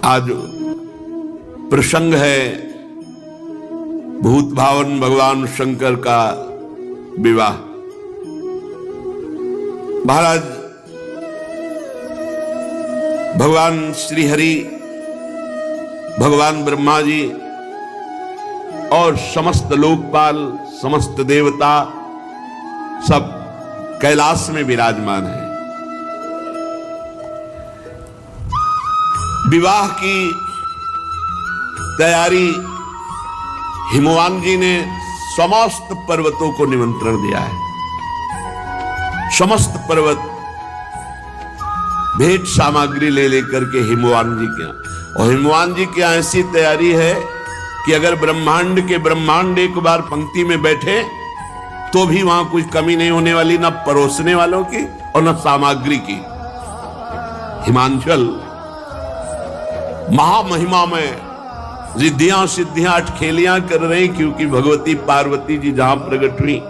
आज प्रसंग है भूत भावन भगवान शंकर का विवाह। महाराज भगवान श्री हरि, भगवान ब्रह्मा जी और समस्त लोकपाल, समस्त देवता सब कैलाश में विराजमान है। विवाह की तैयारी हिमवान जी ने समस्त पर्वतों को निमंत्रण दिया है। समस्त पर्वत भेंट सामग्री ले लेकर के हिमवान जी के यहाँ, और हिमवान जी के यहाँ ऐसी तैयारी है कि अगर ब्रह्मांड के ब्रह्मांड एक बार पंक्ति में बैठे तो भी वहां कुछ कमी नहीं होने वाली, ना परोसने वालों की और न सामग्री की। हिमांचल महामहिमा में रिद्धियां सिद्धियां अटखेलियां कर रही, क्योंकि भगवती पार्वती जी जहां प्रकट हुई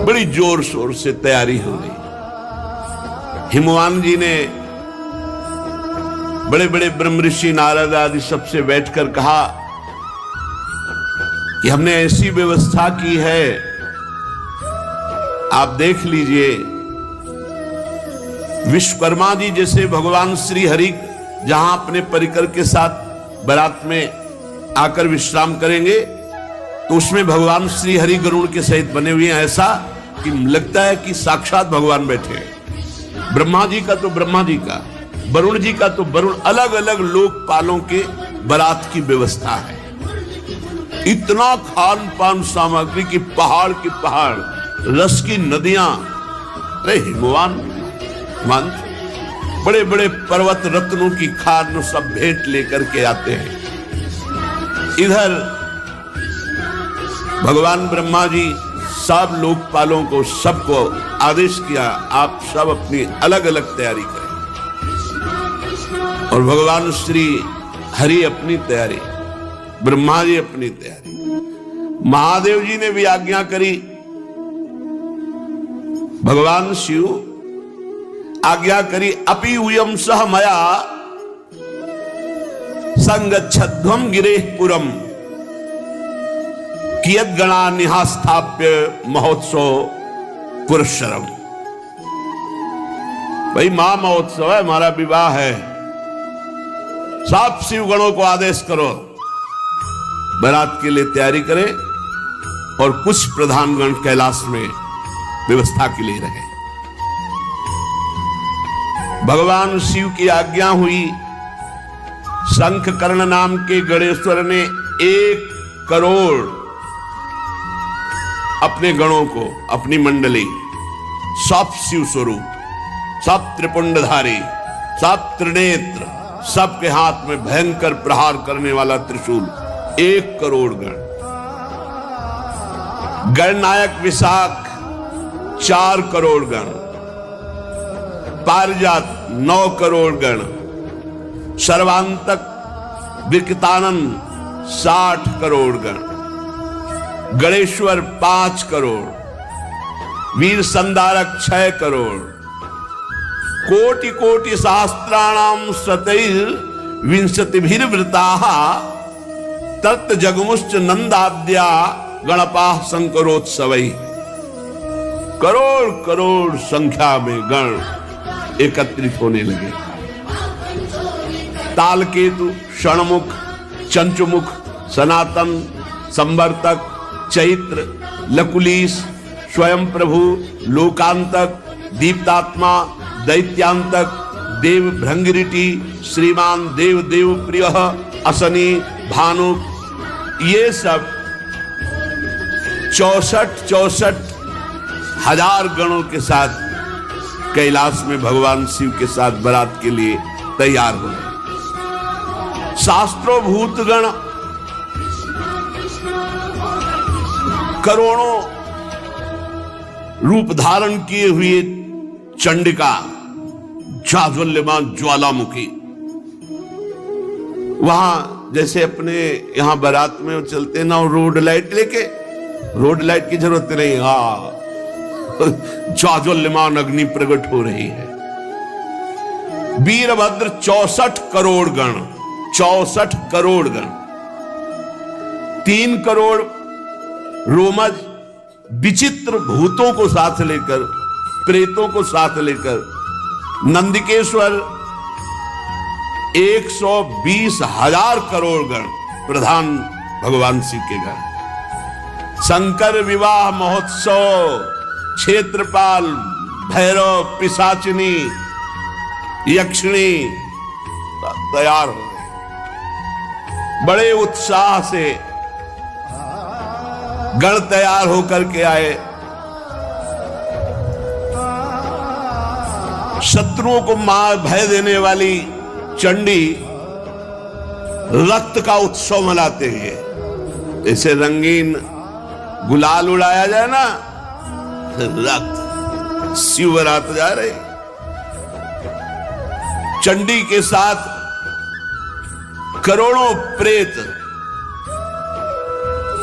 बड़ी जोर शोर से तैयारी हो रही। हिमवान जी ने बड़े बड़े ब्रह्म ऋषि नारद आदि सबसे बैठकर कहा कि हमने ऐसी व्यवस्था की है, आप देख लीजिए। विश्वकर्मा जी जैसे भगवान श्री हरि जहां अपने परिकर के साथ बारात में आकर विश्राम करेंगे, तो उसमें भगवान श्री हरि गरुड़ के सहित बने हुए हैं, ऐसा कि लगता है कि साक्षात भगवान बैठे हैं। ब्रह्मा जी का तो ब्रह्मा जी का, वरुण जी का तो वरुण, अलग अलग लोकपालों के बारात की व्यवस्था है। इतना खान पान सामग्री की पहाड़ की पहाड़, रस की नदियां। अरे हिमवान बड़े बड़े पर्वत रत्नों की खान सब भेंट लेकर के आते हैं। इधर भगवान ब्रह्मा जी सब लोकपालों को, सबको आदेश किया, आप सब अपनी अलग अलग तैयारी करें। और भगवान श्री हरि अपनी तैयारी, ब्रह्मा जी अपनी तैयारी, महादेव जी ने भी आज्ञा करी। भगवान शिव आज्ञा करी, अपि उयम सह मया संगच्छध्वम गिरेपुरम कियद गणा निहास्थाप्य महोत्सव पुरस्सरम। भाई महा महोत्सव है, हमारा विवाह है, सब शिव गणों को आदेश करो बारात के लिए तैयारी करें, और कुछ प्रधान गण कैलाश में व्यवस्था के लिए रहे। भगवान शिव की आज्ञा हुई। शंख कर्ण नाम के गणेश्वर ने 1 करोड़ अपने गणों को, अपनी मंडली, सब शिव स्वरूप, सब त्रिपुंडधारी, सब त्रिनेत्र, सबके हाथ में भयंकर प्रहार करने वाला त्रिशूल, 1 करोड़ गण। गणनायक विशाख 4 करोड़ गण, पारिजात 9 करोड़ गण, सर्वांतक विकतानंद 60 करोड़ गण, गणेश्वर 5 करोड़, वीर संधारक 6 करोड़, कोटि कोटि सहस्त्राणाम शतैर्विंशतिभिर्वृताः तत् जगमुश्च नंदाद्या गणपाः शंकरोत्सवैः। करोड़ करोड़ संख्या में गण एकत्रित होने लगे। तालकेतु, षणमुख, चंचुमुख, सनातन, संवर्तक, चैत्र, लकुलीश, स्वयं प्रभु, लोकांतक, दीप्तात्मा, दैत्यांतक, देव भृंगिरिटी, श्रीमान, देव देव प्रिय, असनी, भानुक, ये सब 64 हजार गणों के साथ कैलाश में भगवान शिव के साथ बारात के लिए तैयार हो गए। शास्त्रों भूतगण करोड़ों रूप धारण किए हुए चंडिका, जाज्वल्यमान ज्वालामुखी, वहां जैसे अपने यहां बारात में चलते ना रोड लाइट लेके, रोड लाइट की जरूरत नहीं, जाज्वल्यमान अग्नि प्रकट हो रही है। वीरभद्र 64 करोड़ गण, 64 करोड़ गण, 3 करोड़ रोमज विचित्र भूतों को साथ लेकर, प्रेतों को साथ लेकर, नंदिकेश्वर 120,000 करोड़ गण, प्रधान भगवान शिव के गण, शंकर विवाह महोत्सव, क्षेत्रपाल, भैरव, पिशाचिनी, यक्षिणी तैयार हो गए। बड़े उत्साह से गण तैयार होकर के आए। शत्रुओं को मार भय देने वाली चंडी रक्त का उत्सव मनाते हैं। ऐसे रंगीन गुलाल उड़ाया जाए ना, रक्त शिवरात जा रहे। चंडी के साथ करोड़ों प्रेत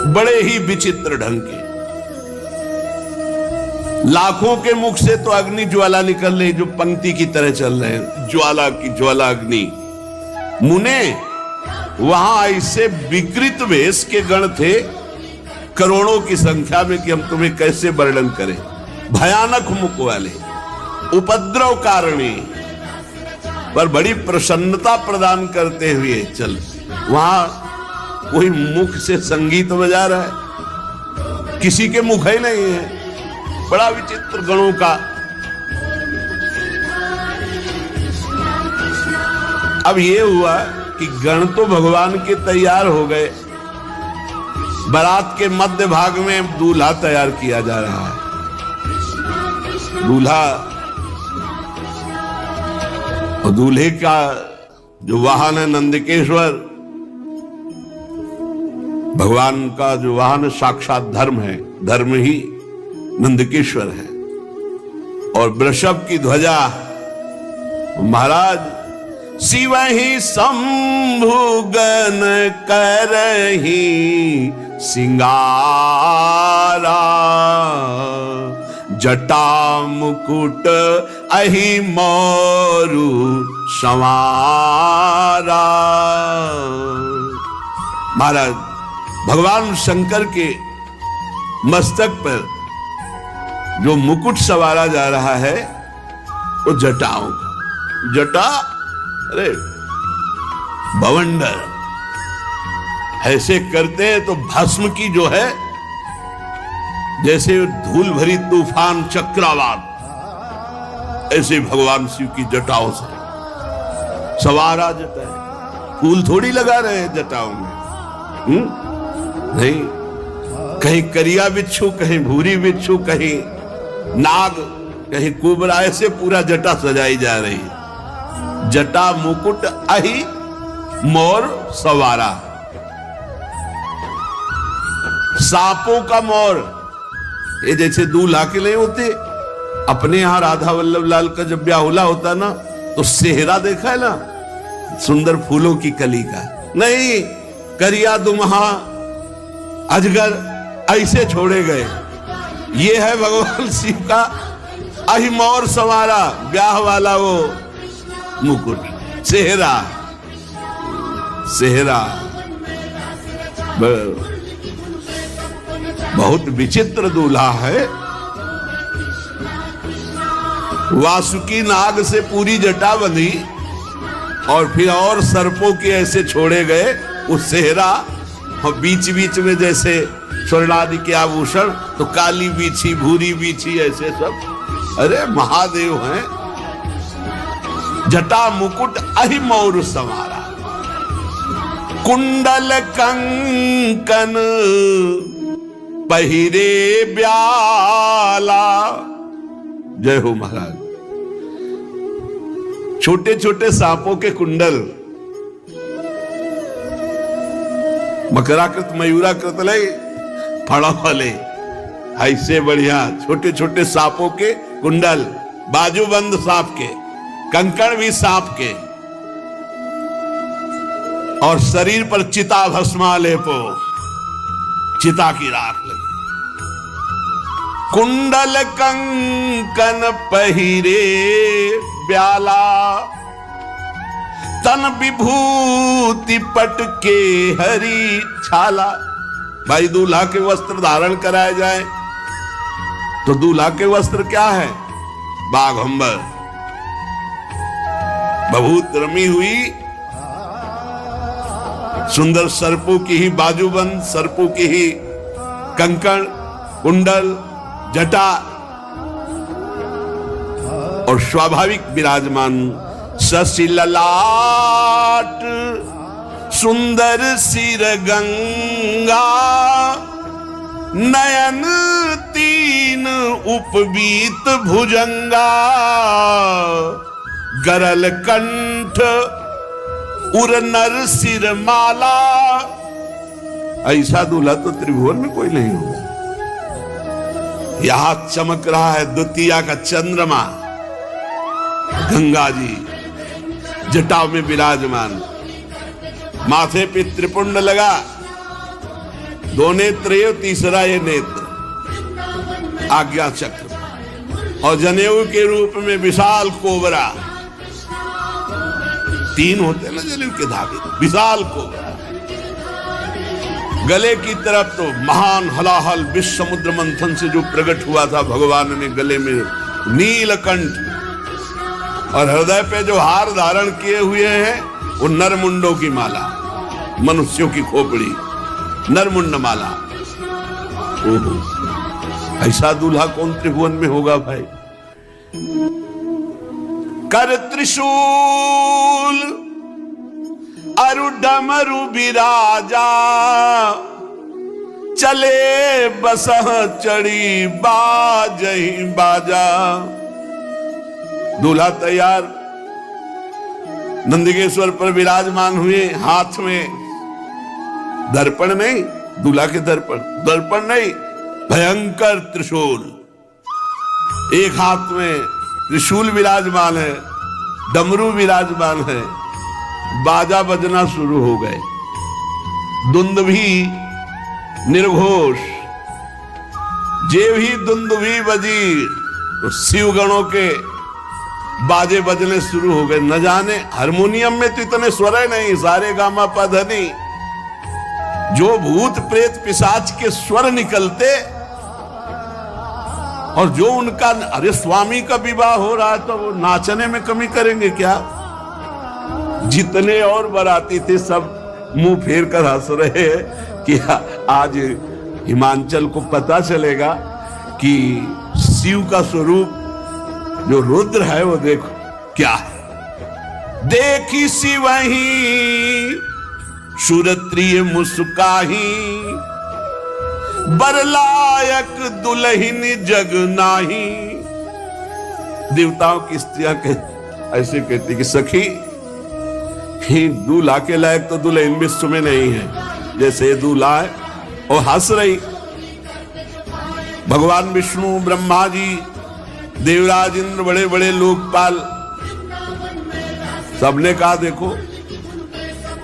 बड़े ही विचित्र ढंग के, लाखों के मुख से तो अग्नि ज्वाला निकल रही, जो पंक्ति की तरह चल रहे हैं, ज्वाला की ज्वाला अग्नि। मुने वहां ऐसे विकृत वेश के गण थे करोड़ों की संख्या में कि हम तुम्हें कैसे वर्णन करें। भयानक मुख वाले, उपद्रव कारणी, पर बड़ी प्रसन्नता प्रदान करते हुए चल। वहां कोई मुख से संगीत बजा रहा है, किसी के मुख ही नहीं है। बड़ा विचित्र गणों का। अब ये हुआ कि गण तो भगवान के तैयार हो गए, बारात के मध्य भाग में दूल्हा तैयार किया जा रहा है। दूल्हा और दूल्हे का जो वाहन है नंदिकेश्वर, भगवान का जो वाहन साक्षात धर्म है, धर्म ही नंदिकेश्वर है। और वृषभ की ध्वजा महाराज शिव ही शंभु गण करही सिंगारा, जटा मुकुट अहि मोरु संवारा। महाराज भगवान शंकर के मस्तक पर जो मुकुट सवारा जा रहा है वो जटाओं का। जटा अरे बवंडर ऐसे करते हैं तो भस्म की जो है, जैसे धूल भरी तूफान चक्रवात, ऐसे भगवान शिव की जटाओं से सवारा जटा है। फूल थोड़ी लगा रहे हैं जटाओं में, नहीं, कहीं करिया बिच्छू, कहीं भूरी बिच्छू, कहीं नाग, कहीं कुबरा, ऐसे पूरा जटा सजाई जा रही है। जटा मुकुट अहि मोर सवारा, सांपों का मोर। ये जैसे दूल्हा के लिए होते, अपने यहां राधा वल्लभ लाल का जब ब्याहुला होता ना, तो सेहरा देखा है ना, सुंदर फूलों की कली का। नहीं, करिया दुम्हा अजगर ऐसे छोड़े गए। ये है भगवान शिव का अहि मोर सवारा, ब्याह वाला वो मुकुट, सेहरा। सेहरा बहुत विचित्र दूल्हा है। वासुकी नाग से पूरी जटा बंधी और फिर और सर्पों के ऐसे छोड़े गए वो सेहरा, और बीच बीच में जैसे स्वर्णादि के आभूषण, तो काली बीछी, भूरी बीछी, ऐसे सब। अरे महादेव हैं। जटा मुकुट अहि मोर संवारा, कुंडल कंकन पहिरे ब्याला। जय हो महाराज। छोटे छोटे सांपों के कुंडल, मकराकृत, मयूराकृत ले फड़ा वाले, ऐसे बढ़िया छोटे छोटे सांपों के कुंडल, बाजूबंद सांप के, कंकण भी सांप के, और शरीर पर चिता भस्मा लेपो, चिता की राख लगी। कुंडल कंकन पहिरे ब्याला, तन विभूति पट के हरी छाला। भाई दूल्हा के वस्त्र धारण कराए जाए तो दूल्हा के वस्त्र क्या है? बाघंबर, बहुत रमी हुई सुंदर सर्पों की ही बाजूबंद, सर्पों की ही कंकण, कुंडल, जटा और स्वाभाविक विराजमान शशि ललाट, सुंदर सिर गंगा, नयन तीन उपवीत भुजंगा, गरल कंठ उर नर सिर माला। ऐसा दूल्हा तो त्रिभुवन में कोई नहीं होगा। यहां चमक रहा है द्वितीया का चंद्रमा, गंगा जी जटाओं में विराजमान, माथे पे त्रिपुंड लगा, दो नेत्र ये, तीसरा ये नेत्र आज्ञा चक्र, और जनेऊ के रूप में विशाल कोबरा। तीन होते हैं ना जनेऊ के धागे, विशाल कोबरा। गले की तरफ तो महान हलाहल विश्व समुद्र मंथन से जो प्रकट हुआ था भगवान ने, गले में नीलकंठ, और हृदय पे जो हार धारण किए हुए हैं वो नरमुंडों की माला, मनुष्यों की खोपड़ी, नरमुंड माला। ओहो, ऐसा दूल्हा कौन त्रिभुवन में होगा भाई? कर त्रिशूल अरु डमरु विराजा, चले बसह चढ़ी बाजही बाजा। दूल्हा तैयार नंदिकेश्वर पर विराजमान हुए, हाथ में दर्पण नहीं, दूल्हा के दर्पण नहीं, भयंकर त्रिशूल, एक हाथ में त्रिशूल विराजमान है, डमरू विराजमान है, बाजा बजना शुरू हो गए, दुंदुभी निर्घोष, जे भी दुंदुभी बजी तो शिवगणों के बाजे बजने शुरू हो गए। न जाने हारमोनियम में तो इतने स्वर नहीं, सारे गामा पधनी, जो भूत प्रेत पिशाच के स्वर निकलते, और जो उनका, अरे स्वामी का विवाह हो रहा है तो वो नाचने में कमी करेंगे क्या? जितने और बाराती थे सब मुंह फेर कर हंस रहे हैं कि आज हिमांचल को पता चलेगा कि शिव का स्वरूप जो रुद्र है वो देखो क्या है। देखी शिवही सुरत्रिय मुस्काही, बरलायक दुल्हिन जग नाही। देवताओं की स्त्रियां ऐसे कहती कि सखी, दूल्हा के लायक तो दुल्हन विश्व में नहीं है। जैसे दूल्हा है और हंस रही, भगवान विष्णु, ब्रह्मा जी, देवराज इंद्र, बड़े बड़े लोकपाल, सबने कहा देखो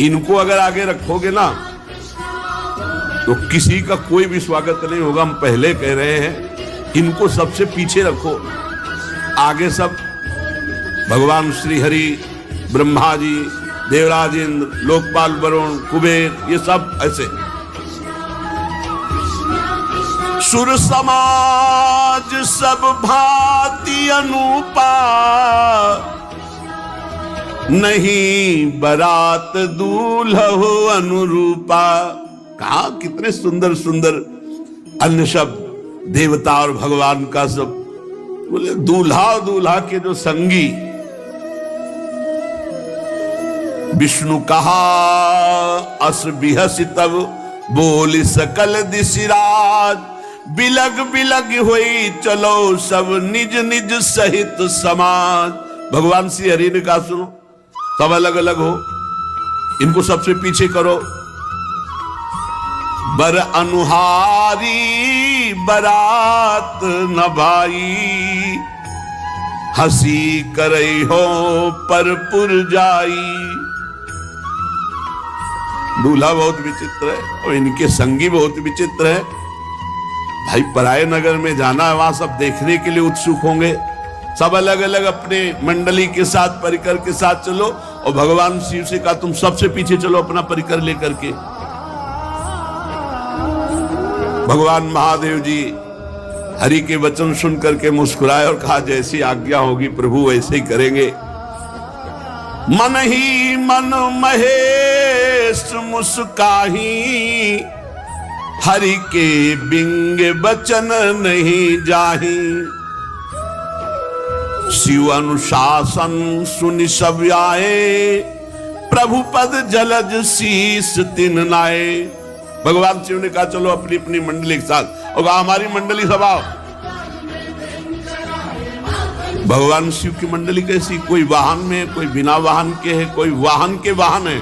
इनको अगर आगे रखोगे ना तो किसी का कोई भी स्वागत नहीं होगा। हम पहले कह रहे हैं इनको सबसे पीछे रखो, आगे सब भगवान श्री हरि, ब्रह्मा जी, देवराज इंद्र, लोकपाल वरुण, कुबेर, ये सब ऐसे। सुर समाज सब भांति अनूपा, नहीं बरात दूल्हो अनुरूपा। कहा कितने सुंदर सुंदर अन्य शब्द, देवता और भगवान का सब। बोले दूल्हा और दूल्हा के जो संगी, विष्णु कहा अस बिहसी तब बोली सकल दिशिराज, बिलग बिलग हुई चलो सब निज निज सहित समाज। भगवान श्री हरि ने कहा सुनो, सब अलग अलग हो, इनको सबसे पीछे करो। बर अनुहारी बरात न भाई, हंसी करई हो पर पुर जाई। दूल्हा बहुत विचित्र है और इनके संगी बहुत विचित्र है। भाई पराये नगर में जाना है, वहां सब देखने के लिए उत्सुक होंगे, सब अलग अलग अपने मंडली के साथ, परिकर के साथ चलो, और भगवान शिव से कहा तुम सबसे पीछे चलो अपना परिकर लेकर के। भगवान महादेव जी हरि के वचन सुन करके मुस्कुराए और कहा जैसी आज्ञा होगी प्रभु वैसे ही करेंगे। मन ही मन महेश मुस्काही, हरि के बिंग बचन नहीं जाही। शिव अनुशासन सुनि सब आए, प्रभु पद जलज शीस तिन नाए। भगवान शिव ने कहा चलो अपनी अपनी मंडली के साथ, और कहा हमारी मंडली सब आओ। भगवान शिव की मंडली कैसी, कोई वाहन में, कोई बिना वाहन के है, कोई वाहन के वाहन है।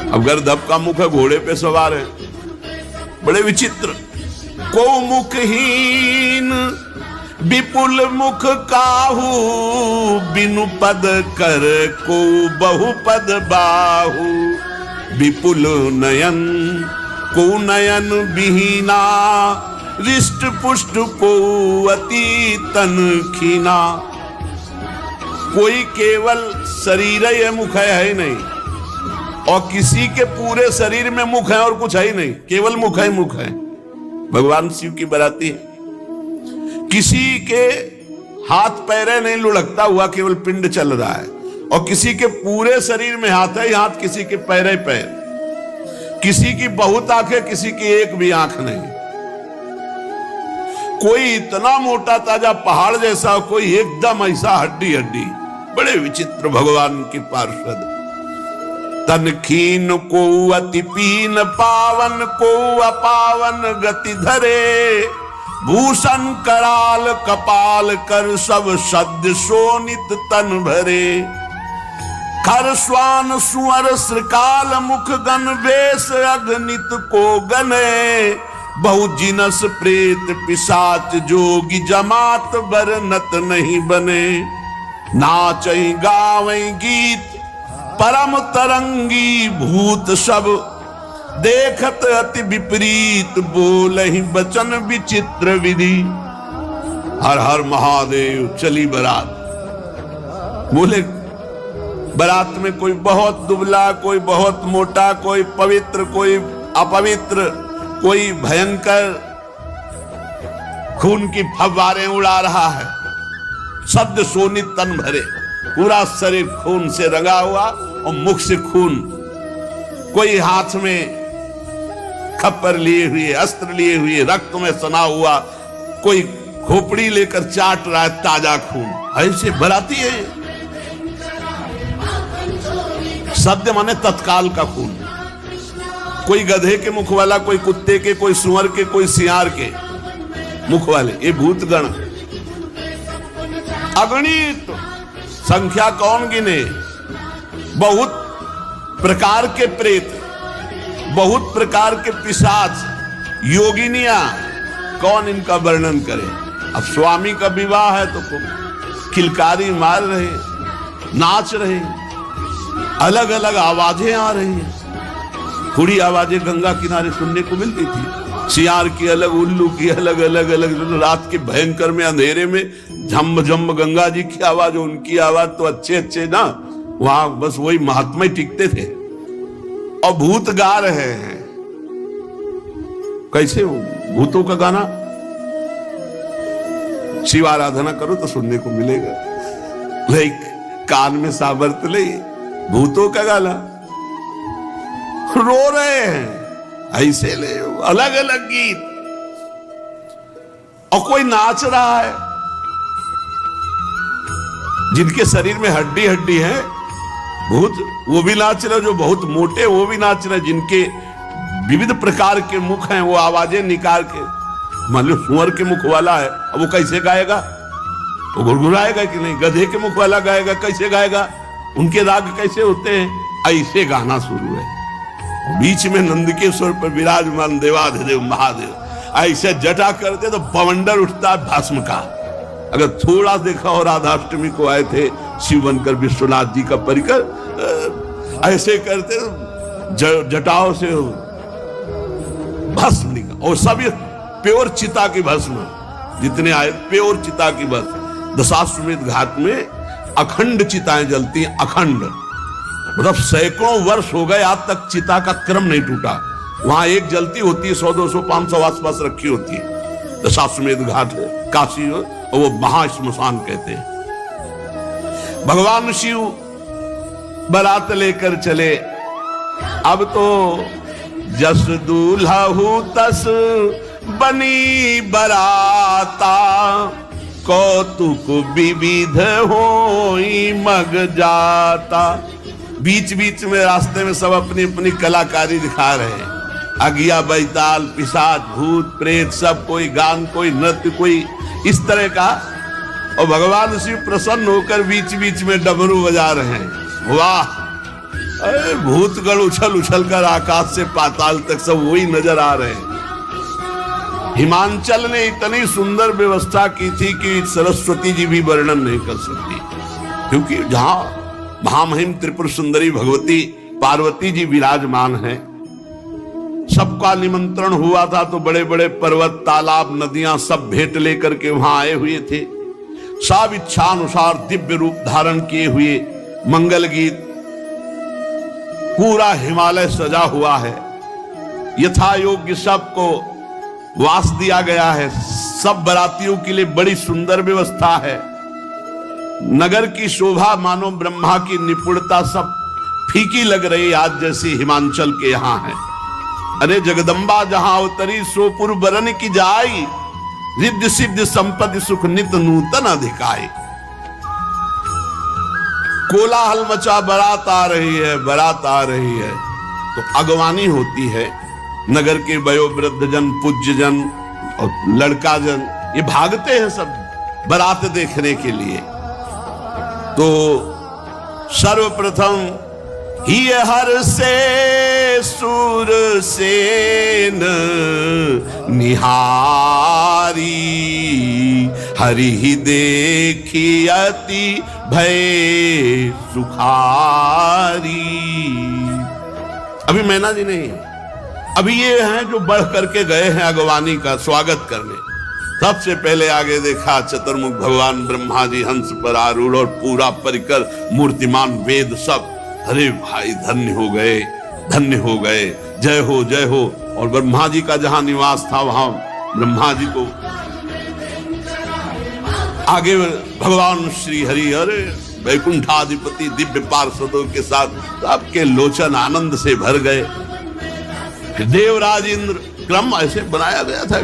अब गर्दभ का मुख है, घोड़े पे सवार है, बड़े विचित्र। को मुखहीन विपुल मुख काहू, बिनु पद कर को बहुपद बाहू। विपुल नयन को नयन विहीना, रिष्ट पुष्ट को अति तन खीना। कोई केवल शरीर है, मुख है ही नहीं, और किसी के पूरे शरीर में मुख है और कुछ है ही नहीं, केवल मुख है, मुख है। भगवान शिव की बराती है। किसी के हाथ पैरे नहीं लुढ़कता हुआ, केवल पिंड चल रहा है, और किसी के पूरे शरीर में हाथ है हाथ, किसी के पैरे पैर। किसी की बहुत आंखें, किसी की एक भी आंख नहीं। कोई इतना मोटा ताजा पहाड़ जैसा, कोई एकदम ऐसा हड्डी हड्डी। बड़े विचित्र भगवान की पार्षद। तन खीन को अति पीन, पावन को अपावन गति धरे। भूषण कराल कपाल कर, सब सद्य शोणित तन भरे। खर श्वान सुअर श्रृकाल, मुख गण वेश अगणित को गने। बहु जिनस प्रेत पिशाच, जोगी जमात बरनत नहीं बने। नाचई गावई गीत परम तरंगी, भूत सब देखत अति विपरीत। बोलहि बचन विचित्र विधि, हर हर महादेव चली बरात। बोले बारात में कोई बहुत दुबला, कोई बहुत मोटा, कोई पवित्र, कोई अपवित्र, कोई भयंकर खून की फव्वारें उड़ा रहा है। शब्द सोनित तन भरे, पूरा शरीर खून से रंगा हुआ और मुख से खून। कोई हाथ में खप्पर लिए हुए, अस्त्र लिए हुए, रक्त में सना हुआ, कोई खोपड़ी लेकर चाट रहा है ताजा खून। ऐसे बराती है। सद्य माने तत्काल का खून। कोई गधे के मुख वाला, कोई कुत्ते के, कोई सुअर के, कोई सियार के मुख वाले, ये भूतगण अगणित। संख्या कौन गिने। बहुत प्रकार के प्रेत, बहुत प्रकार के पिशाच, योगिनियां, कौन इनका वर्णन करे। अब स्वामी का विवाह है तो किलकारी मार रहे, नाच रहे, अलग अलग आवाजें आ रही हैं। थोड़ी आवाजें गंगा किनारे सुनने को मिलती थी, सियार की अलग, उल्लू की अलग, अलग अलग। रात के भयंकर में अंधेरे में झम झम गंगा जी की आवाज, उनकी आवाज तो अच्छे अच्छे ना, वहां बस वही महात्मा ही टिकते थे। और भूत गा रहे हैं। कैसे भूतों का गाना? शिव आराधना करो तो सुनने को मिलेगा। लाइक कान में साबर्त ले, भूतों का गाना रो रहे हैं ऐसे ले, अलग अलग गीत। और कोई नाच रहा है, जिनके शरीर में हड्डी हड्डी है भूत, वो भी नाच रहे। जो बहुत मोटे वो भी नाच रहे। जिनके विविध प्रकार के मुख हैं, वो आवाजें निकाल के, मान लो सुअर के मुख वाला है, अब वो कैसे गाएगा? वो गुड़गुड़ाएगा कि नहीं? गधे के मुख वाला गाएगा, कैसे गाएगा? उनके राग कैसे होते हैं? ऐसे गाना शुरू है। बीच में नंदकेश्वर पर विराजमान देवाधिदेव महादेव ऐसे जटा करते तो बवंडर उठता भस्म का। अगर थोड़ा देखा और राधाष्टमी को आए थे शिव बनकर विश्वनाथ जी का परिकर, ऐसे करते जटाओं से भस्म निकल, और सब प्योर चिता की भस्म, जितने आए प्योर चिता की भस्म। दशाश्वमेध घाट में अखंड चिताएं जलती हैं, अखंड, मतलब सैकड़ों वर्ष हो गए आज तक चिता का क्रम नहीं टूटा। वहां एक जलती होती है, 100, 200, 500 आसपास रखी होती है। दशाश्वमेध घाट है काशी, और वो महाश्मशान कहते हैं। भगवान शिव बारात लेकर चले। अब तो जस दूल्हा हूं तस बनी बराता, कौतुक विविध होई मग जाता। बीच बीच में रास्ते में सब अपनी अपनी कलाकारी दिखा रहे हैं। अगिया, बैताल, पिशाच, भूत, प्रेत, सब, कोई गान, कोई नृत्य, कोई इस तरह का। और भगवान शिव प्रसन्न होकर बीच बीच में डमरू बजा रहे हैं। वाह! अरे भूतगण उछल उछल कर आकाश से पाताल तक सब वही नजर आ रहे हैं। हिमांचल ने इतनी सुंदर व्यवस्था की थी कि सरस्वती जी भी वर्णन नहीं कर सकती, क्योंकि जहां महामहिम त्रिपुर सुंदरी भगवती पार्वती जी विराजमान हैं, सबका निमंत्रण हुआ था, तो बड़े बड़े पर्वत, तालाब, नदियां सब भेंट लेकर के वहां आए हुए थे। सब इच्छानुसार दिव्य रूप धारण किए हुए, मंगल गीत, पूरा हिमालय सजा हुआ है। यथा योग्य सबको वास दिया गया है। सब बारातियों के लिए बड़ी सुंदर व्यवस्था है। नगर की शोभा मानो ब्रह्मा की निपुणता सब फीकी लग रही आज जैसी हिमांचल के यहां है। अरे जगदम्बा जहां अवतरी सोपुर बरन की जाई, रिद्धि सिद्धि संपत्ति सुख नित नूतन अधिकाई। कोलाहल मचा, बारात आ रही है, बारात आ रही है। तो अगवानी होती है। नगर के वयोवृद्ध जन, पूज्य जन और लड़का जन ये भागते हैं सब बारात देखने के लिए। तो सर्वप्रथम ही हर से सुर सेन निहारी, हरि ही देखी अति भय सुखारी। अभी मैना जी नहीं, अभी ये हैं जो बढ़ करके गए हैं अगवानी का स्वागत करने। सबसे पहले आगे देखा चतुर्मुख भगवान ब्रह्मा जी हंस पर आरूढ़ और पूरा परिकर मूर्तिमान वेद सब। अरे भाई धन्य हो गए, धन्य हो गए, जय हो जय हो। और ब्रह्मा जी का जहां निवास था वहां ब्रह्मा जी को आगे भगवान श्री हरि, अरे वैकुंठाधिपति दिव्य पार्षदों के साथ सबके लोचन आनंद से भर गए। देवराज इंद्र क्रम ऐसे बनाया गया था।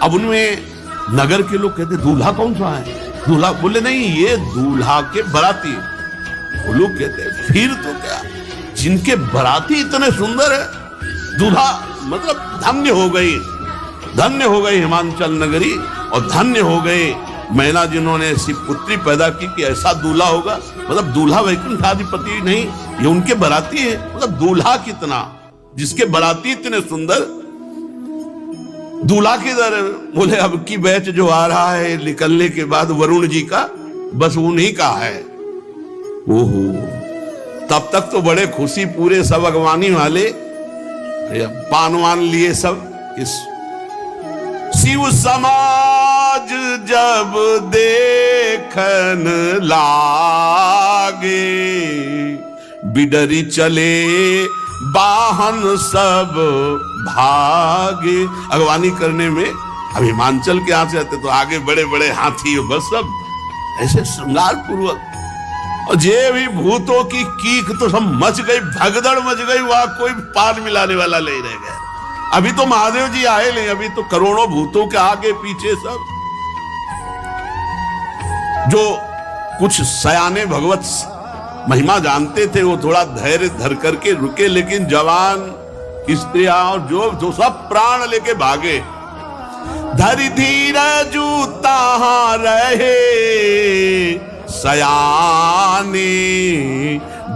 अब उनमें नगर के लोग कहते दूल्हा कौन सा है? दूल्हा बोले नहीं, ये दूल्हा के बराती। वो लोग कहते फिर तो क्या, जिनके बराती इतने सुंदर है, दूल्हा मतलब धन्य हो गई, धन्य हो गई हिमांचल नगरी। और धन्य हो गए मैना जिन्होंने ऐसी पुत्री पैदा की कि ऐसा दूल्हा होगा। मतलब दूल्हा वैकुंठाधिपति नहीं, ये उनके बराती है। मतलब दूल्हा कितना, जिसके बराती इतने सुंदर, दूल्हा किधर? बोले अब की बैच जो आ रहा है निकलने के बाद वरुण जी का, बस उन्हीं का है। ओहो, तब तक तो बड़े खुशी पूरे सब अगवानी वाले पानवान लिए सब। इस शिव समाज जब देखन लागे, बिडरी चले वाहन सब भागे। अगवानी करने में अब हिमांचल के यहां से आते तो आगे बड़े बड़े हाथी, बस सब ऐसे श्रृंगार पूर्वक। और जे भी भूतों की कीक तो सब मच गई, भगदड़ मच गई, वहां कोई पार मिलाने वाला नहीं रह गया। अभी तो महादेव जी आए नहीं, अभी तो करोड़ों भूतों के आगे पीछे सब। जो कुछ सयाने भगवत महिमा जानते थे वो थोड़ा धैर्य धर करके रुके, लेकिन जवान स्त्रियां और जो सब प्राण लेके भागे। धरि धीरजू ताहां रहे सयाने,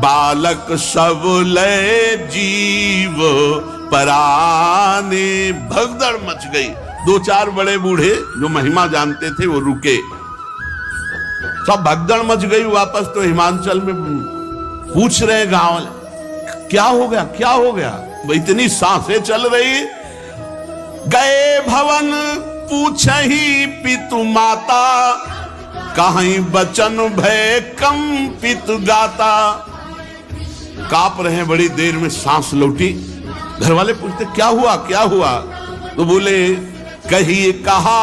बालक सब ले जीव पराने। भगदड़ मच गई। दो चार बड़े बूढ़े जो महिमा जानते थे वो रुके, सब भगदड़ मच गई। वापस तो हिमांचल में पूछ रहे गांव वाले क्या हो गया, क्या हो गया? इतनी सांसें चल रही। गए भवन पूछही पितु माता, कहीं बचन भय कंपित गाता। कांप रहे हैं, बड़ी देर में सांस लौटी। घर वाले पूछते क्या हुआ क्या हुआ? तो बोले कहीं कहा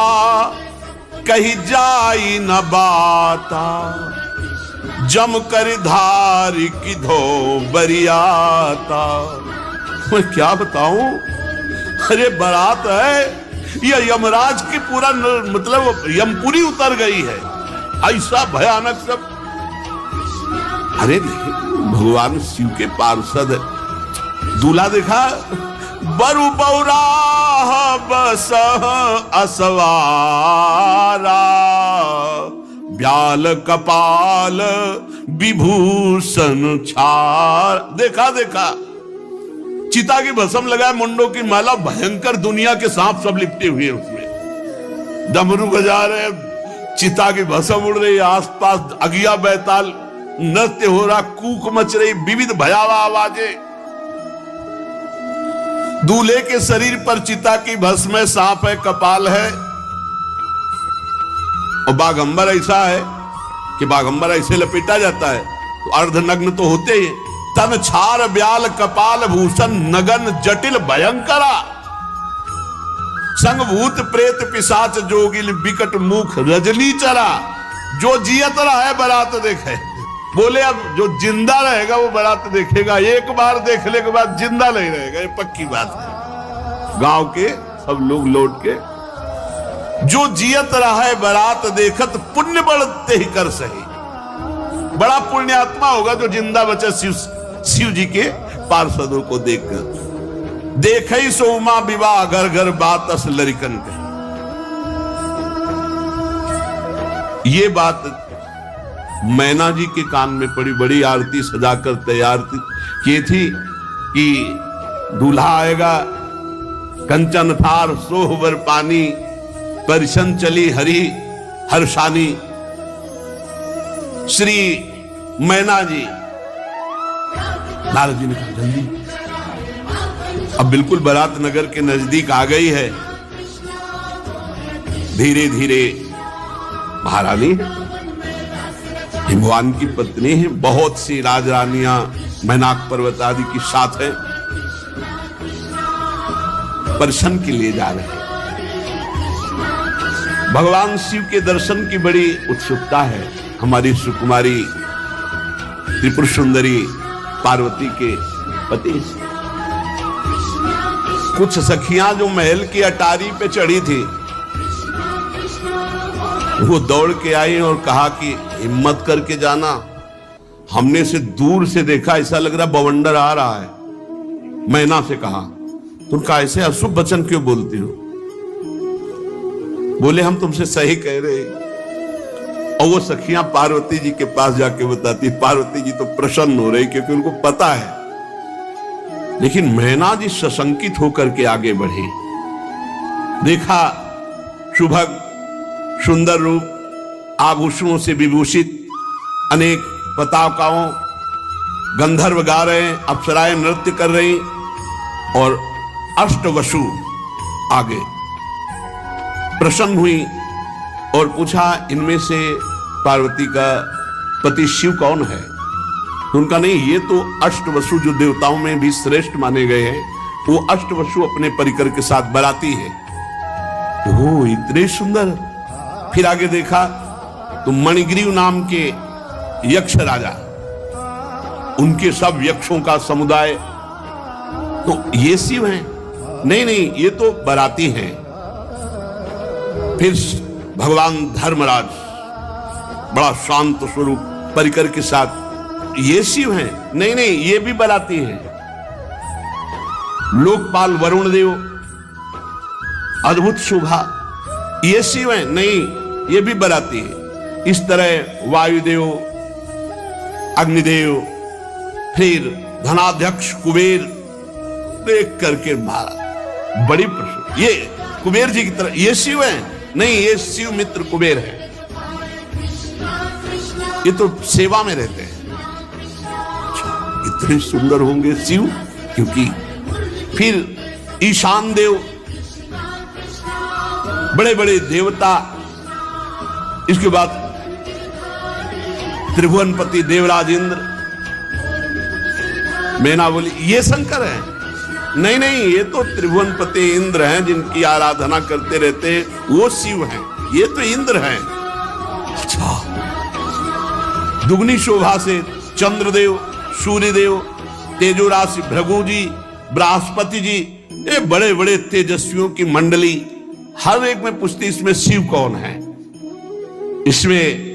कहीं जाई न बाता, जम कर धारी की धो बरियाता। मैं क्या बताऊं, अरे बारात है, यह यमराज की पूरा मतलब यमपुरी उतर गई है, ऐसा भयानक सब। अरे भगवान शिव के पार्षद दूल्हा देखा, बरु बौरा बस असवारा, ब्याल कपाल विभूषण छार। देखा देखा चिता की भस्म लगाए, मुंडों की माला, भयंकर दुनिया के सांप सब लिपटे हुए उसमें, डमरू बजा रहे, चिता की भस्म उड़ रही, आसपास अगिया बैताल नृत्य हो रहा, कूक मच रही, विविध भयावह आवाजें। दूल्हे के शरीर पर चिता की भस्म है, सांप है, कपाल है, और बाघंबर ऐसा है कि बाघंबर ऐसे लपेटा जाता है तो अर्धनग्न तो होते ही। तन छार ब्याल कपाल भूषण नगन जटिल भयंकरा, संग भूत प्रेत पिशाच जोगिल विकट मुख रजनी चरा। जो जियत रहा है बारात देखे। बोले अब जो जिंदा रहेगा वो बारात देखेगा, एक बार देखने के बाद जिंदा नहीं रहेगा, ये पक्की बात है। गांव के सब लोग लौट के, जो जियत रहा है बारात देखत, पुण्य बढ़ते ही कर सही। बड़ा पुण्यात्मा होगा जो जिंदा बचे शिव जी के पार्षदों को देखकर। देखे सोमा विवाह घर घर बात अस लरिकन के। ये बात मैना जी के कान में पड़ी, बड़ी आरती सजाकर तैयार की थी कि दूल्हा आएगा, कंचन थार सोहबर पानी, परिशन चली हरि हर्षानी। श्री मैना जी, नारद जी ने कहा जल्दी, अब बिल्कुल बारात नगर के नजदीक आ गई है। धीरे धीरे महारानी है, हिमवान की पत्नी है, बहुत सी राजरानियां मैनाक पर्वत आदि की साथ है, दर्शन के लिए जा रहे हैं। भगवान शिव के दर्शन की बड़ी उत्सुकता है हमारी सुकुमारी त्रिपुर सुंदरी पार्वती के पति। कुछ सखियां जो महल की अटारी पे चढ़ी थी, वो दौड़ के आई और कहा कि हिम्मत करके जाना, हमने से दूर से देखा, ऐसा लग रहा बवंडर आ रहा है। मैना से कहा, तुम का ऐसे अशुभ वचन क्यों बोलती हो? बोले हम तुमसे सही कह रहे। और वो सखियां पार्वती जी के पास जाके बताती, पार्वती जी तो प्रसन्न हो रही क्योंकि उनको पता है। लेकिन मैना जी सशंकित होकर के आगे बढ़ी, देखा सुभग सुंदर रूप, आभूषणों से विभूषित, अनेक पताकाओं, गंधर्व गा रहे हैं, अप्सराएं नृत्य कर रही, और अष्टवसु आगे प्रसन्न हुई और पूछा इनमें से पार्वती का पति शिव कौन है? तो उनका नहीं, ये तो अष्टवसु जो देवताओं में भी श्रेष्ठ माने गए हैं, वो अष्टवसु अपने परिकर के साथ बराती है। ओह इतने सुंदर। फिर आगे देखा तो मणिग्रीव नाम के यक्ष राजा, उनके सब यक्षों का समुदाय, तो ये शिव हैं? नहीं नहीं, ये तो बराती हैं। फिर भगवान धर्मराज बड़ा शांत स्वरूप परिकर के साथ, ये शिव हैं? नहीं नहीं, ये भी बराती हैं। लोकपाल वरुण देव, अद्भुत शोभा, ये शिव हैं? नहीं, ये भी बराती है। इस तरह वायुदेव, अग्निदेव, फिर धनाध्यक्ष कुबेर, देख करके मारा, बड़ी प्रसन्न। ये कुबेर जी की तरह, ये शिव हैं? नहीं, ये शिव मित्र कुबेर है, ये तो सेवा में रहते हैं। इतने सुंदर होंगे शिव, क्योंकि फिर ईशान देव, बड़े बड़े देवता, इसके बाद त्रिभुवनपति देवराज इंद्र। मैना बोली ये शंकर है? नहीं नहीं, ये तो त्रिभुवनपति इंद्र हैं जिनकी आराधना करते रहते हैं, वो शिव हैं, ये तो इंद्र हैं। अच्छा, दुगनी शोभा से चंद्रदेव, सूर्यदेव, तेजो राशि भृगु जी, बृहस्पति जी, ये बड़े बड़े तेजस्वियों की मंडली, हर एक में पूछती इसमें शिव कौन है। इसमें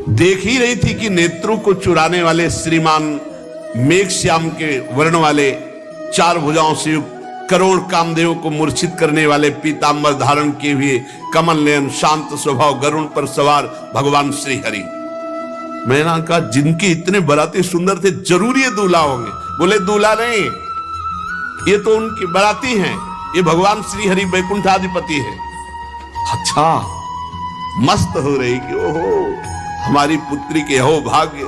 देख ही रही थी कि नेत्रों को चुराने वाले श्रीमान मेघ श्याम के वर्ण वाले, चार भुजाओं से युक्त, करोड़ कामदेवों को मूर्छित करने वाले पीतांबर धारण किए हुए कमल नयन शांत स्वभाव गरुड़ पर सवार भगवान श्री हरि। मैंने कहा जिनके इतने बराती सुंदर थे जरूर ये दूल्हा होंगे। बोले दूल्हा नहीं, ये तो उनकी बराती हैं, ये भगवान श्री हरि वैकुंठाधिपति है। अच्छा, मस्त हो रही कि ओहो हमारी पुत्री के हो भाग्य।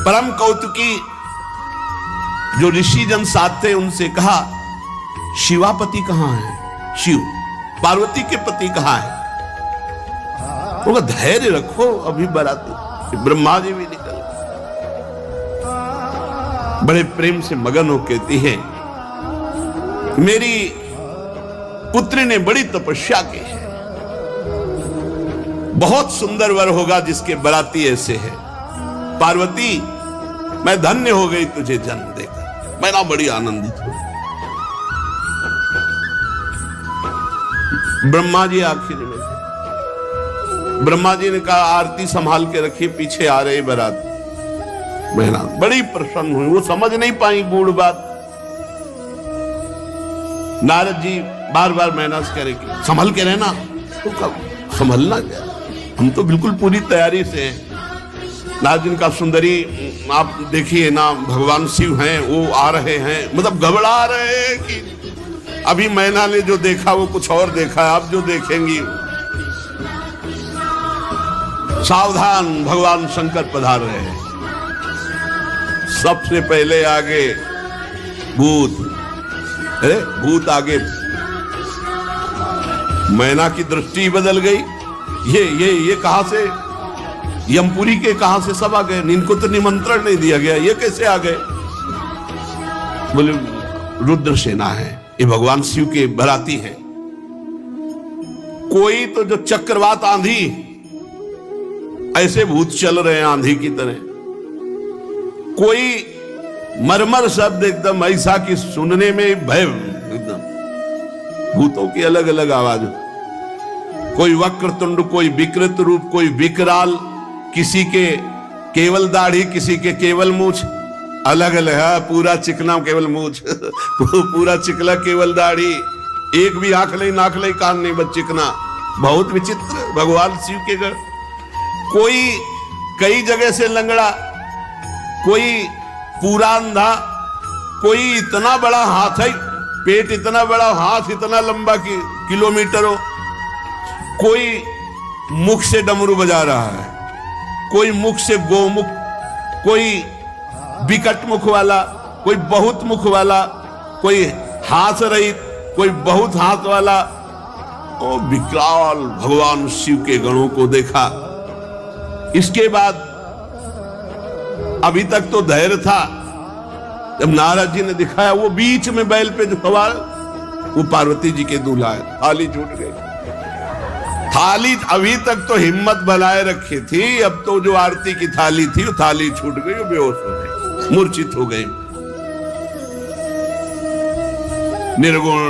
परम कौतुकी जो ऋषि जन साथ थे उनसे कहा शिवापति कहां है? शिव, पार्वती के पति कहां है? वो धैर्य रखो, अभी बराती। ब्रह्मा जी भी निकल बड़े प्रेम से मगन हो कहती है मेरी पुत्री ने बड़ी तपस्या की है, बहुत सुंदर वर होगा जिसके बराती ऐसे है। पार्वती मैं धन्य हो गई तुझे जन्म देकर, मैं ना बड़ी आनंदित हूं। ब्रह्मा जी आखिर में थे। ब्रह्मा जी ने कहा आरती संभाल के रखिए, पीछे आ रहे बारात। मैना बड़ी प्रसन्न हुई, वो समझ नहीं पाई गूढ़ बात। नारद जी बार बार मैना से कह रहे कि संभल के रहना। तो कब संभलना क्या, हम तो बिल्कुल पूरी तैयारी से हैं। नारद जी का सुंदरी आप देखिए ना, भगवान शिव हैं, वो आ रहे हैं, मतलब घबरा रहे हैं कि अभी मैना ने जो देखा वो कुछ और देखा है, आप जो देखेंगी। सावधान, भगवान शंकर पधार रहे हैं। सबसे पहले आगे भूत, अरे भूत आगे। मैना की दृष्टि बदल गई, ये कहां से, यमपुरी के कहां से सब आ गए, इनको तो निमंत्रण नहीं दिया गया, ये कैसे आ गए? बोले रुद्र सेना है, ये भगवान शिव के बराती है। कोई तो जो चक्रवात आंधी, ऐसे भूत चल रहे हैं आंधी की तरह। कोई मरमर शब्द एकदम ऐसा कि सुनने में भय, एकदम भूतों की अलग अलग आवाज। कोई वक्रतुंड, कोई विकृत रूप, कोई विकराल, किसी के केवल दाढ़ी, किसी के केवल मूछ, अलग अलग है। पूरा चिकना केवल मूछ पूरा चिकला केवल दाढ़ी, एक भी आंख नहीं, नाक नहीं, कान नहीं, बस चिकना। बहुत विचित्र भगवान शिव के घर। कोई कई जगह से लंगड़ा, कोई पूरा अंधा, कोई इतना बड़ा हाथ है, पेट इतना बड़ा, हाथ इतना लंबा कि किलोमीटरों। कोई मुख से डमरू बजा रहा है, कोई मुख से गोमुख, कोई विकट मुख वाला, कोई बहुत मुख वाला, कोई हाथ रहित, कोई बहुत हाथ वाला। ओ विकराल भगवान शिव के गणों को देखा। इसके बाद अभी तक तो धैर्य था, जब नारद जी ने दिखाया वो बीच में बैल पे जो सवार, वो पार्वती जी के दूल्हा है। थाली छूट गई। थाली अभी तक तो हिम्मत बनाए रखी थी, अब तो जो आरती की थाली थी वो थाली छूट गई, वो बेहोश हो गई, मूर्छित हो गई। निर्गुण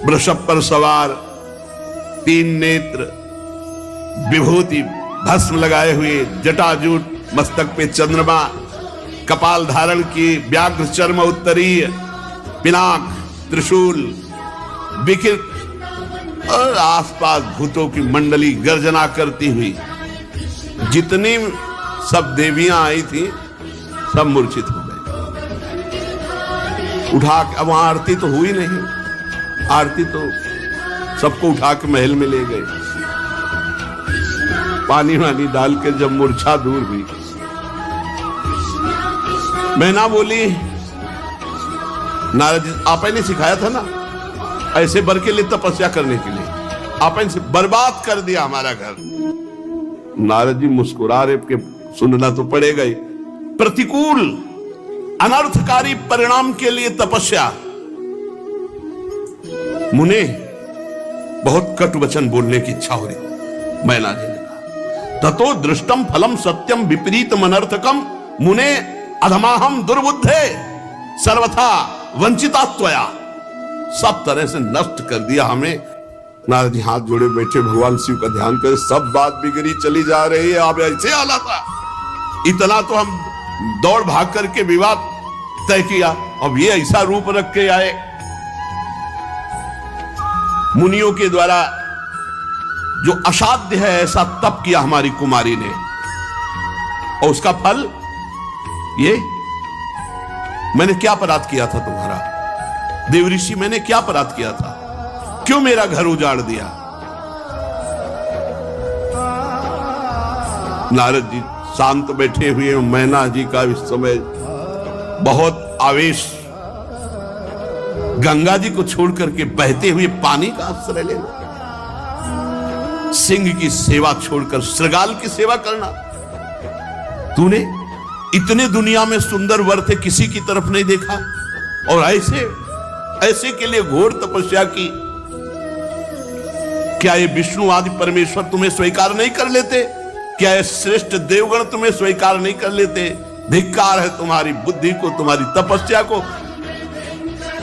वृषभ पर सवार, तीन नेत्र, विभूति भस्म लगाए हुए, जटाजूट, मस्तक पे चंद्रमा, कपाल धारण की, व्याघ्र चर्म उत्तरीय, पिनाक, त्रिशूल, विकृत, और आसपास भूतों की मंडली गर्जना करती हुई। जितनी सब देवियां आई थी सब मूर्छित हो गई। उठा के, अब वहां आरती तो हुई नहीं, आरती तो सबको उठा के महल में ले गए। पानी वानी डाल के जब मूर्छा दूर हुई, मैना बोली नारद जी आपने सिखाया था ना ऐसे बर के लिए तपस्या करने के लिए, आपने से बर्बाद कर दिया हमारा घर। नारद जी मुस्कुरा रहे कि सुनना तो पड़ेगा ही। प्रतिकूल अनर्थकारी परिणाम के लिए तपस्या। मुने बहुत कटु वचन बोलने की इच्छा हो रही। मैना जी ने कहा ततो दृष्टम फलम सत्यम विपरीतम अनर्थकम मुने अधमाहम दुर्बुद्धे सर्वथा वंचिता त्वया। सब तरह से नष्ट कर दिया हमें। नारद जी हाथ जोड़े बैठे भगवान शिव का ध्यान कर, सब बात बिगड़ी चली जा रही है। आप ऐसे आला था, इतना तो हम दौड़ भाग करके विवाद तय किया, अब ये ऐसा रूप रख के आए। मुनियों के द्वारा जो असाध्य है ऐसा तप किया हमारी कुमारी ने, और उसका फल ये। मैंने क्या अपराध किया था तुम्हारा देवऋषि, मैंने क्या अपराध किया था, क्यों मेरा घर उजाड़ दिया। नारद जी शांत बैठे हुए, मैना जी का इस समय बहुत आवेश। गंगा जी को छोड़ करके बहते हुए पानी का आश्रय लेना, सिंह की सेवा छोड़कर श्रृगाल की सेवा करना। तूने इतने दुनिया में सुंदर वर थे, किसी की तरफ नहीं देखा, और ऐसे के लिए घोर तपस्या की। क्या ये विष्णु आदि परमेश्वर तुम्हें स्वीकार नहीं कर लेते? क्या ये श्रेष्ठ देवगण तुम्हें स्वीकार नहीं कर लेते? धिक्कार है तुम्हारी बुद्धि को, तुम्हारी तपस्या को।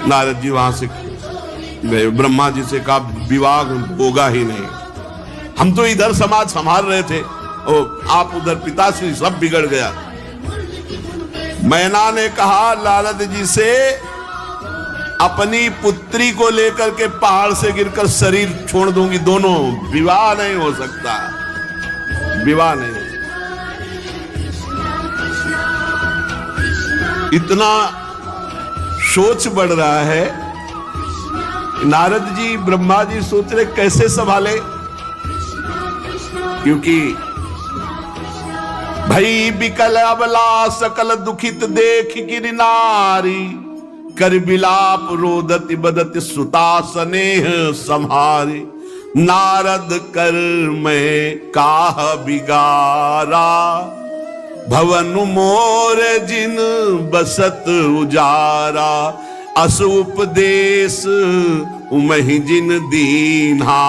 नारद जी वहां से गए, ब्रह्मा जी से कहा विवाह होगा ही नहीं, हम तो इधर समाज संभाल रहे थे और आप उधर पिताश्री, सब बिगड़ गया। मैना ने कहा नारद जी से, अपनी पुत्री को लेकर के पहाड़ से गिरकर शरीर छोड़ दूंगी, दोनों, विवाह नहीं हो सकता, विवाह नहीं हो सकता। इतना सोच बढ़ रहा है। नारद जी ब्रह्मा जी सोच रहे कैसे संभाले, क्योंकि भई बिकल अबला सकल दुखित देख गिर नारी, कर बिलाप रोदति बदति सुता स्नेह संहारी। नारद कर मैं काह बिगारा, भवन मोर जिन बसत उजारा। अस उपदेश उमहि जिन दीन्हा,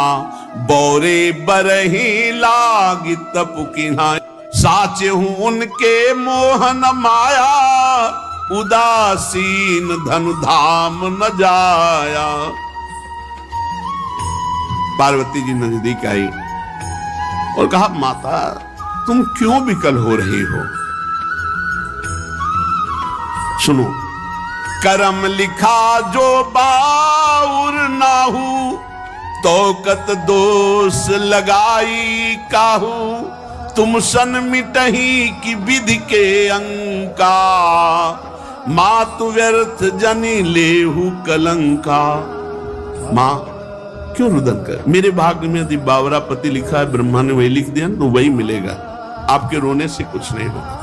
बौरे बरही लागी तपुकिन्हा। साचे हूं उनके मोहन माया, उदासीन धन धाम न जाया। पार्वती जी नजदीक आई और कहा माता तुम क्यों विकल हो रही हो? सुनो, करम लिखा जो बाउर नाहू, तो कत दोष लगाई काहू। तुम सन मिटही की विधि के अंका, मातु व्यर्थ जनी लेहू कलंका। मां क्यों रुदन कर, मेरे भाग्य में यदि बावरा पति लिखा है, ब्रह्मा ने वही लिख दिया तो वही मिलेगा, आपके रोने से कुछ नहीं होगा।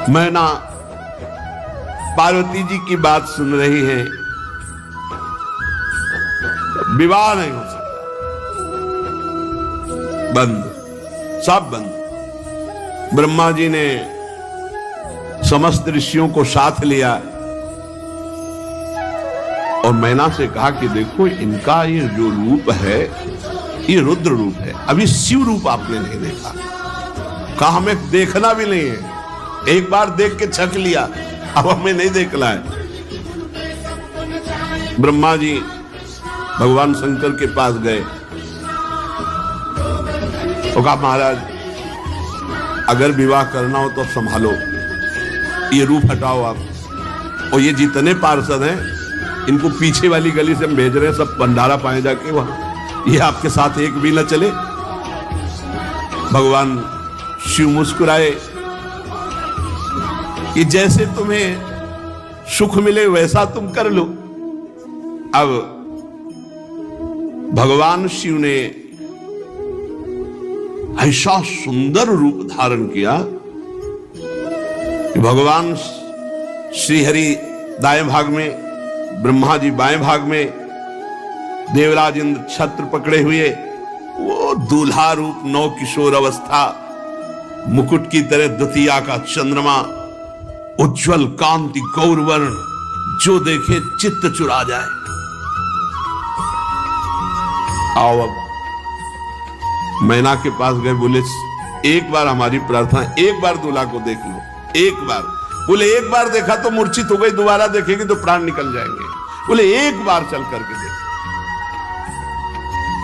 मैना पार्वती जी की बात सुन रही है, विवाह नहीं हो सकता, बंद, सब बंद। ब्रह्मा जी ने समस्त ऋषियों को साथ लिया और मैना से कहा कि देखो इनका ये जो रूप है ये रुद्र रूप है, अभी शिव रूप आपने नहीं देखा। कहा हमें देखना भी नहीं है, एक बार देख के छक लिया, अब हमें नहीं देखना है। ब्रह्मा जी भगवान शंकर के पास गए और कहा महाराज अगर विवाह करना हो तो संभालो, ये रूप हटाओ आप, और ये जितने पार्षद हैं इनको पीछे वाली गली से हम भेज रहे हैं, सब भंडारा पाए जाके वहां, ये आपके साथ एक भी न चले। भगवान शिव मुस्कुराए कि जैसे तुम्हें सुख मिले वैसा तुम कर लो। अब भगवान शिव ने ऐसा सुंदर रूप धारण किया कि भगवान श्री हरि दाएं भाग में, ब्रह्मा जी बाएं भाग में, देवराज इंद्र छत्र पकड़े हुए, वो दूल्हा रूप नौ किशोर अवस्था, मुकुट की तरह द्वितीया का चंद्रमा, उज्जवल कांति गौरवर्ण, जो देखे चित्त चुरा जाए। आओ अब मैना के पास गए, बोले एक बार हमारी प्रार्थना, एक बार दूल्हा को देख लो, एक बार। बोले एक बार देखा तो मूर्छित हो गई, दोबारा देखेगी तो प्राण निकल जाएंगे। बोले एक बार चल करके देख।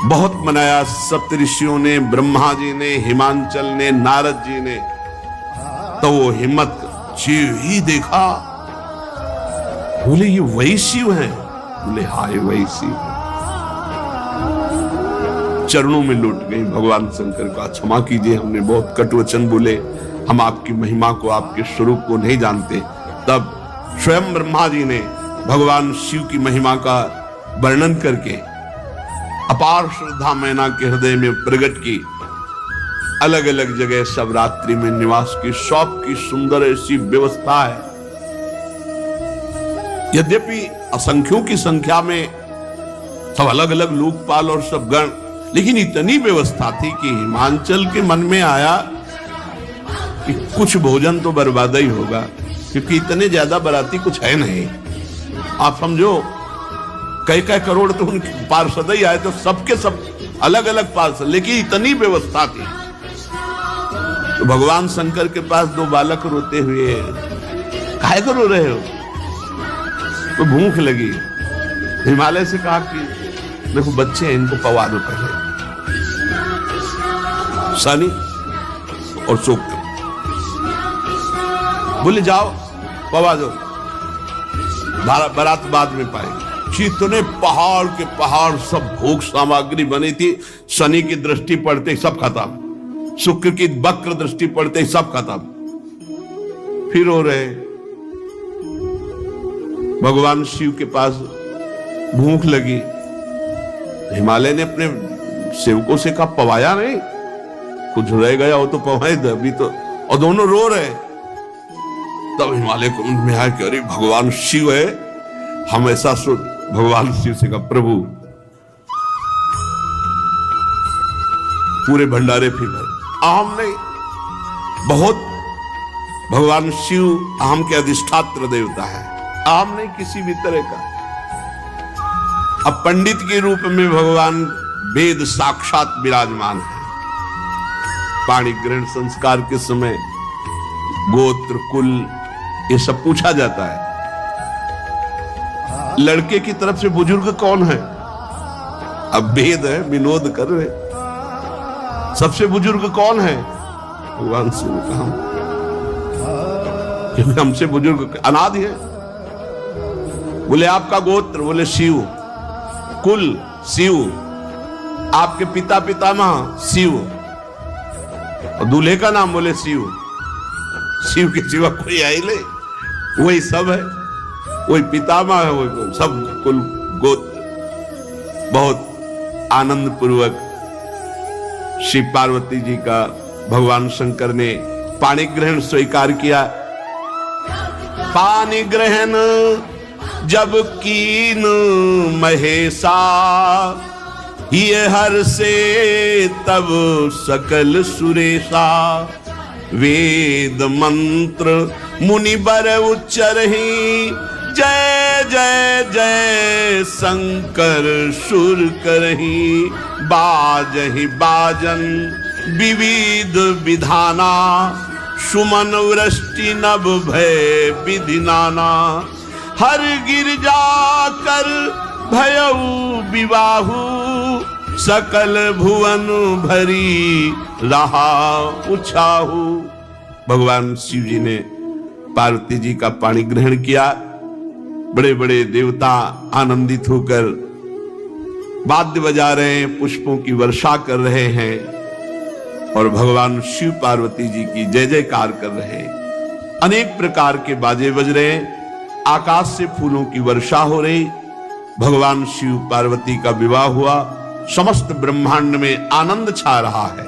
बहुत मनाया सप्तऋषियों ने, ब्रह्मा जी ने, हिमांचल ने, नारद जी ने, तो वो हिम्मत शिव ही देखा। बोले ये वही शिव हैं? बोले हाँ ये वही शिव है। चरणों में लौट गई भगवान शंकर का, क्षमा कीजिए हमने बहुत कटु वचन बोले, हम आपकी महिमा को, आपके स्वरूप को नहीं जानते। तब स्वयं ब्रह्मा जी ने भगवान शिव की महिमा का वर्णन करके अपार श्रद्धा मैना के हृदय में प्रकट की। अलग अलग जगह सब रात्रि में निवास की, सबकी सुंदर ऐसी व्यवस्था है। यद्यपि असंख्यों की संख्या में सब अलग अलग लोकपाल और सब गण, लेकिन इतनी व्यवस्था थी कि हिमांचल के मन में आया कि कुछ भोजन तो बर्बाद ही होगा, क्योंकि इतने ज्यादा बराती कुछ है नहीं। आप समझो कई करोड़ तो उनके पार्षद ही आए, तो सबके सब अलग अलग पार्षद, लेकिन इतनी व्यवस्था थी। तो भगवान शंकर के पास दो बालक रोते हुए, काहे को रो रहे हो? तो भूख लगी। हिमालय से कहा कि देखो बच्चे हैं, इनको पवा दो पहले। शनि और शुक्र बोले जाओ पवा दो, बारात बाद में पाएंगे। जितने पहाड़ के पहाड़ सब भोग सामग्री बनी थी, शनि की दृष्टि पड़ते ही सब खत्म, शुक्र की वक्र दृष्टि पड़ते ही सब खत्म। फिर हो रहे भगवान शिव के पास भूख लगी। हिमालय ने अपने सेवकों से कहा पवाया नहीं, कुछ रह गया हो तो पवाए दे अभी तो, और दोनों रो रहे। तब हिमालय को में आया कि अरे भगवान शिव है, हम ऐसा सोच। भगवान शिव से कहा प्रभु पूरे भंडारे फिर आम नहीं, बहुत भगवान शिव आम के अधिष्ठात्र देवता है, आम नहीं किसी भी तरह का। अब पंडित के रूप में भगवान वेद साक्षात विराजमान है। पाणी ग्रहण संस्कार के समय गोत्र कुल ये सब पूछा जाता है। लड़के की तरफ से बुजुर्ग कौन है? अब वेद है, विनोद कर रहे, सबसे बुजुर्ग कौन है? भगवान शिव ने कहा क्योंकि हमसे बुजुर्ग अनादि है। बोले आपका गोत्र? बोले शिव। कुल? शिव। आपके पिता पितामह? शिव। और दूल्हे का नाम? बोले शिव। शिव के सिवा कोई आई ले, वही सब है, वही पितामह है, वही सब कुल गोत्र। बहुत आनंद पूर्वक शिव पार्वती जी का भगवान शंकर ने पाणी ग्रहण स्वीकार किया। पानी ग्रहण जब कीन महेशा, ये हर से तब सकल सुरेशा। वेद मंत्र मुनि बर उच्चरहि, जय जय जय शंकर सुर करहि। बाजहि बाजन विविध विधाना, सुमन वृष्टि नभ भय विधि नाना। हर गिरजा कर भयउ विवाहु, सकल भुवन भरी रहा उछाहु। भगवान शिव जी ने पार्वती जी का पाणी ग्रहण किया। बड़े बड़े देवता आनंदित होकर वाद्य बजा रहे हैं, पुष्पों की वर्षा कर रहे हैं और भगवान शिव पार्वती जी की जय जयकार कर रहे हैं। अनेक प्रकार के बाजे बज रहे हैं, आकाश से फूलों की वर्षा हो रही। भगवान शिव पार्वती का विवाह हुआ, समस्त ब्रह्मांड में आनंद छा रहा है।